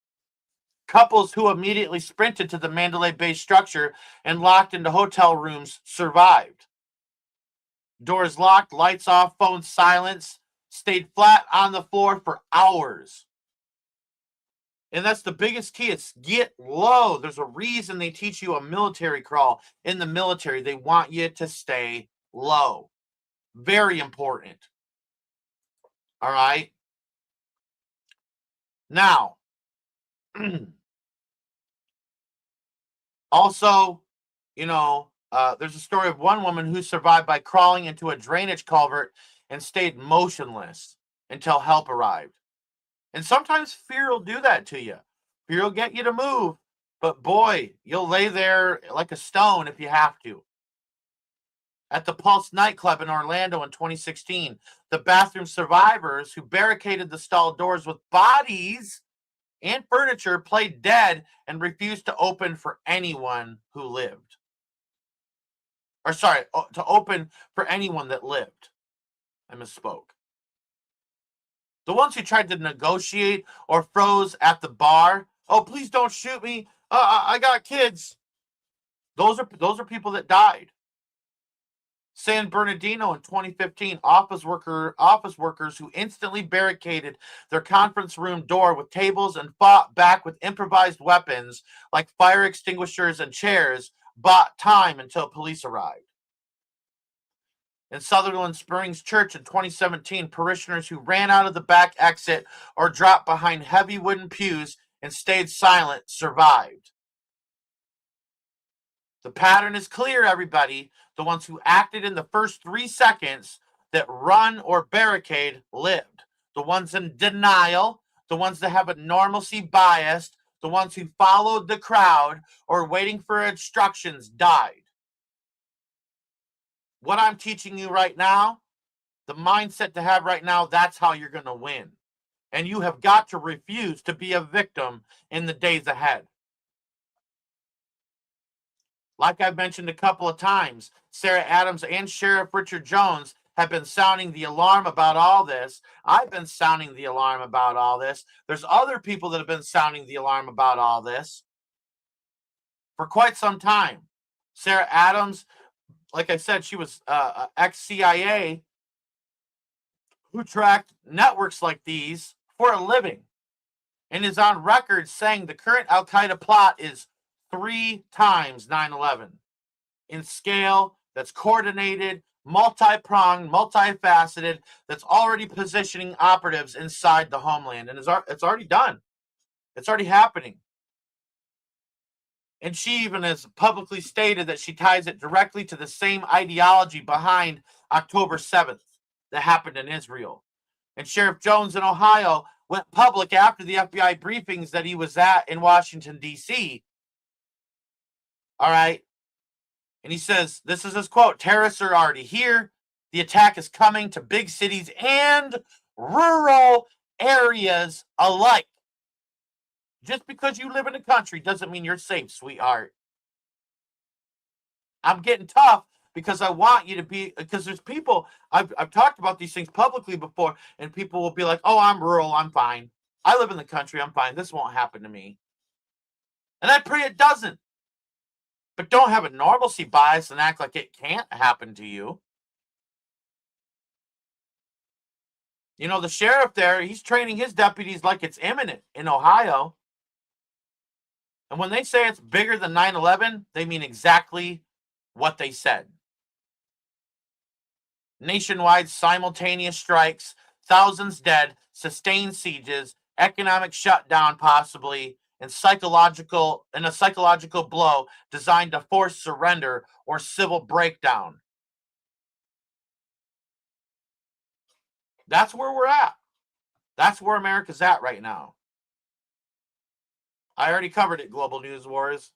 Couples who immediately sprinted to the Mandalay Bay structure and locked into hotel rooms survived. Doors locked, lights off, phones silenced, stayed flat on the floor for hours. And that's the biggest key. It's get low. There's a reason they teach you a military crawl in the military. They want you to stay low. Very important. All right. Now, also, there's a story of one woman who survived by crawling into a drainage culvert and stayed motionless until help arrived. And sometimes fear will do that to you. Fear will get you to move, but boy, you'll lay there like a stone if you have to. At the Pulse nightclub in Orlando in 2016, the bathroom survivors who barricaded the stall doors with bodies and furniture played dead and refused to open for anyone who lived. To open for anyone that lived. I misspoke. The ones who tried to negotiate or froze at the bar. Oh, please don't shoot me. I got kids. Those are people that died. San Bernardino in 2015, office workers who instantly barricaded their conference room door with tables and fought back with improvised weapons like fire extinguishers and chairs bought time until police arrived. In Sutherland Springs Church in 2017, parishioners who ran out of the back exit or dropped behind heavy wooden pews and stayed silent survived. The pattern is clear, everybody. The ones who acted in the first 3 seconds that run or barricade lived. The ones in denial, the ones that have a normalcy bias, the ones who followed the crowd or waiting for instructions died. What I'm teaching you right now, the mindset to have right now, that's how you're going to win. And you have got to refuse to be a victim in the days ahead. Like I've mentioned a couple of times, Sarah Adams and Sheriff Richard Jones have been sounding the alarm about all this. I've been sounding the alarm about all this. There's other people that have been sounding the alarm about all this for quite some time. Sarah Adams, like I said, she was ex-CIA who tracked networks like these for a living and is on record saying the current Al-Qaeda plot is 3 times 9/11 in scale, that's coordinated, multi-pronged, multifaceted, that's already positioning operatives inside the homeland. And it's already done. It's already happening. And she even has publicly stated that she ties it directly to the same ideology behind October 7th that happened in Israel. And Sheriff Jones in Ohio went public after the FBI briefings that he was at in Washington, D.C. All right. And he says, this is his quote, terrorists are already here. The attack is coming to big cities and rural areas alike. Just because you live in a country doesn't mean you're safe, sweetheart. I'm getting tough because I want you to be, because there's people, I've talked about these things publicly before, and people will be like, oh, I'm rural, I'm fine. I live in the country, I'm fine. This won't happen to me. And I pray it doesn't. But don't have a normalcy bias and act like it can't happen to you. You know, the sheriff there, he's training his deputies like it's imminent in Ohio. And when they say it's bigger than 9/11, they mean exactly what they said. Nationwide simultaneous strikes, thousands dead, sustained sieges, economic shutdown possibly, and a psychological blow designed to force surrender or civil breakdown. That's where we're at. That's where America's at right now. I already covered it, Global News Wars.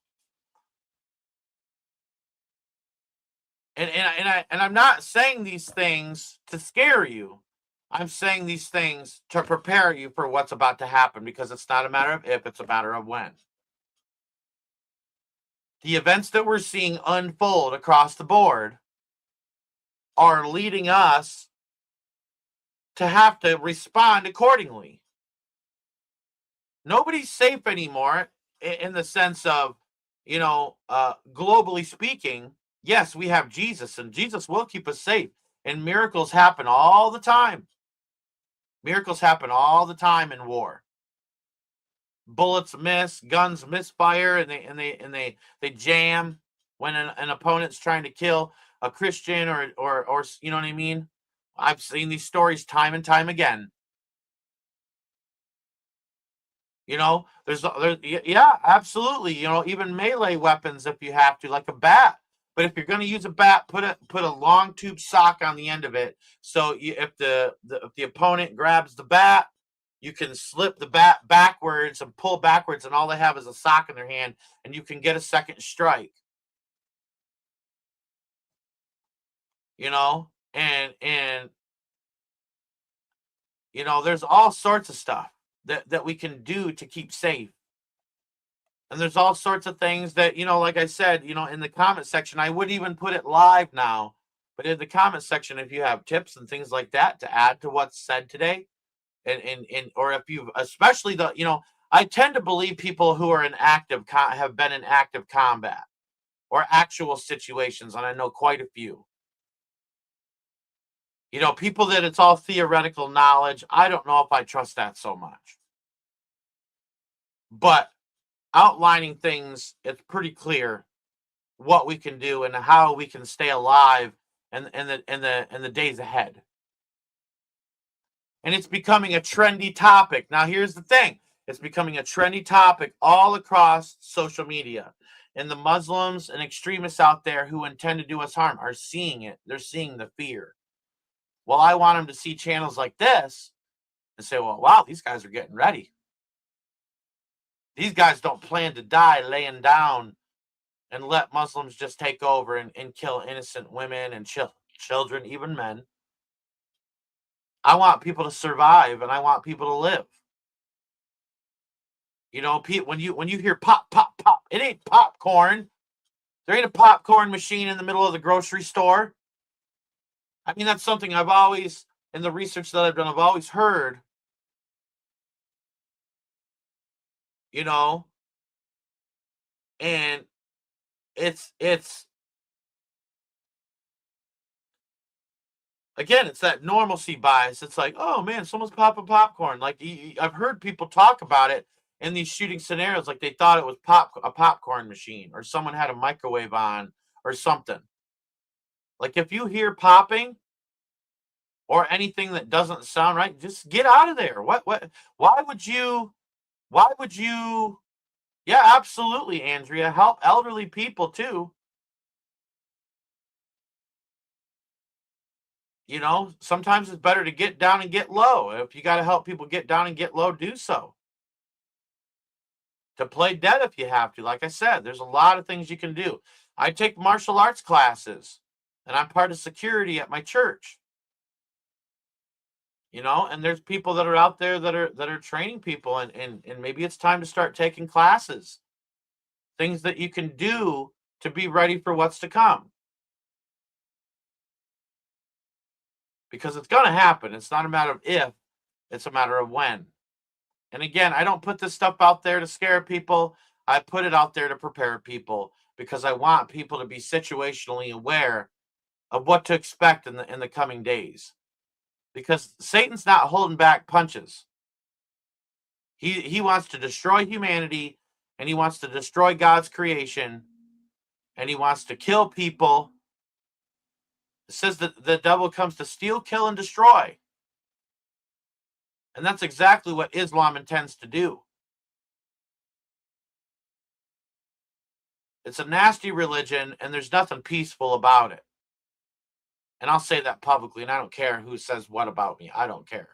And I'm not saying these things to scare you. I'm saying these things to prepare you for what's about to happen, because it's not a matter of if, it's a matter of when. The events that we're seeing unfold across the board are leading us to have to respond accordingly. Nobody's safe anymore in the sense of, globally speaking. Yes, we have Jesus, and Jesus will keep us safe. And miracles happen all the time. Miracles happen all the time in war. Bullets miss, guns misfire, and they jam when an opponent's trying to kill a Christian or you know what I mean? I've seen these stories time and time again. Yeah, absolutely. Even melee weapons, if you have to, like a bat. But if you're going to use a bat, put a long tube sock on the end of it. So if the opponent grabs the bat, you can slip the bat backwards and pull backwards, and all they have is a sock in their hand, and you can get a second strike. And there's all sorts of stuff that we can do to keep safe. And there's all sorts of things that, like I said, in the comment section, I would even put it live now. But in the comment section, if you have tips and things like that to add to what's said today, or if you've, especially I tend to believe people who are have been in active combat or actual situations, and I know quite a few. People that it's all theoretical knowledge, I don't know if I trust that so much. But outlining things, it's pretty clear what we can do and how we can stay alive in the days ahead. And it's becoming a trendy topic. Now, here's the thing. It's becoming a trendy topic all across social media. And the Muslims and extremists out there who intend to do us harm are seeing it. They're seeing the fear. Well, I want them to see channels like this and say, well, wow, these guys are getting ready. These guys don't plan to die laying down and let Muslims just take over and kill innocent women and children, even men. I want people to survive, and I want people to live. When you hear pop, pop, pop, it ain't popcorn. There ain't a popcorn machine in the middle of the grocery store. I mean, that's something I've always, in the research that I've done, I've always heard. And it's again, it's that normalcy bias. It's like, oh man, someone's popping popcorn. Like I've heard people talk about it in these shooting scenarios, like they thought it was a popcorn machine, or someone had a microwave on or something. Like if you hear popping or anything that doesn't sound right, just get out of there. Why would you? Yeah, absolutely, Andrea. Help elderly people too. Sometimes it's better to get down and get low. If you got to help people get down and get low, do so. To play dead if you have to. Like I said, there's a lot of things you can do. I take martial arts classes, and I'm part of security at my church. And there's people that are out there that are training people, and maybe it's time to start taking classes. Things that you can do to be ready for what's to come. Because it's going to happen. It's not a matter of if, it's a matter of when. And again, I don't put this stuff out there to scare people. I put it out there to prepare people, because I want people to be situationally aware of what to expect in the coming days. Because Satan's not holding back punches. He wants to destroy humanity, and he wants to destroy God's creation, and he wants to kill people. It says that the devil comes to steal, kill, and destroy. And that's exactly what Islam intends to do. It's a nasty religion, and there's nothing peaceful about it. And I'll say that publicly, and I don't care who says what about me. I don't care.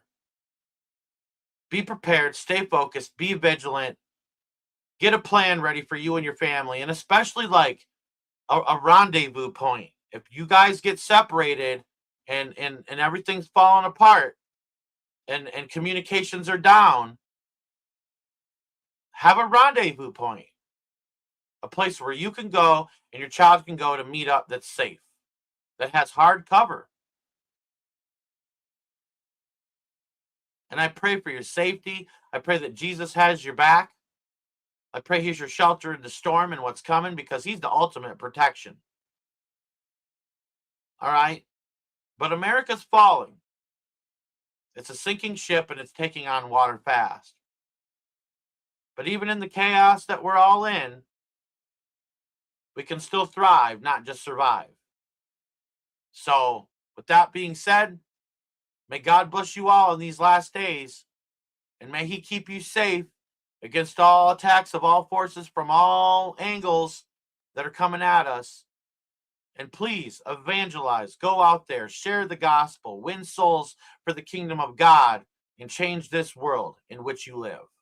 be prepared, stay focused, be vigilant, get a plan ready for you and your family, and especially like a rendezvous point. If you guys get separated and everything's falling apart and communications are down, have a rendezvous point, a place where you can go and your child can go to meet up that's safe, that has hard cover. And I pray for your safety. I pray that Jesus has your back. I pray he's your shelter in the storm and what's coming, because he's the ultimate protection. All right? But America's falling. It's a sinking ship and it's taking on water fast. But even in the chaos that we're all in, we can still thrive, not just survive. So, with that being said, may God bless you all in these last days, and may he keep you safe against all attacks of all forces from all angles that are coming at us. And please evangelize, go out there, share the gospel, win souls for the kingdom of God, and change this world in which you live.